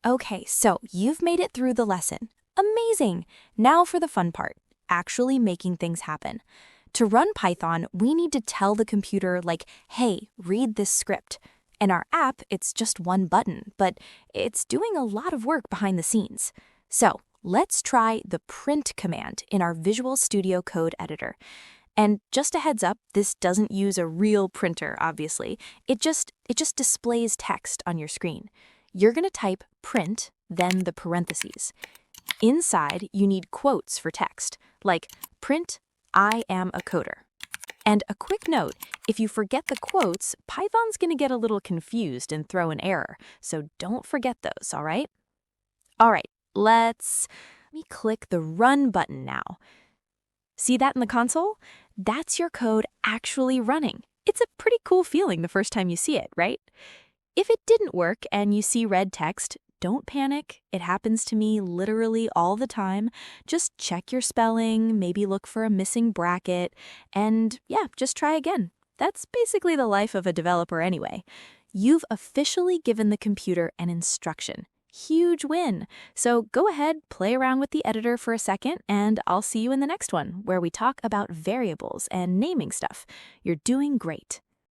Okay, so you've made it through the lesson. Amazing! Now for the fun part, actually making things happen. To run Python, we need to tell the computer, like, hey, read this script. In our app, it's just one button, but it's doing a lot of work behind the scenes. So let's try the print command in our Visual Studio Code editor. And just a heads up, this doesn't use a real printer, obviously. It just displays text on your screen. You're going to type print, then the parentheses. Inside, you need quotes for text, like print, I am a coder. And a quick note, if you forget the quotes, Python's going to get a little confused and throw an error, so don't forget those, all right? All right, let me click the Run button now. See that in the console? That's your code actually running. It's a pretty cool feeling the first time you see it, right? If it didn't work and you see red text, don't panic. It happens to me literally all the time. Just check your spelling, maybe look for a missing bracket, and yeah, just try again. That's basically the life of a developer anyway. You've officially given the computer an instruction. Huge win. So go ahead, play around with the editor for a second, and I'll see you in the next one, where we talk about variables and naming stuff. You're doing great.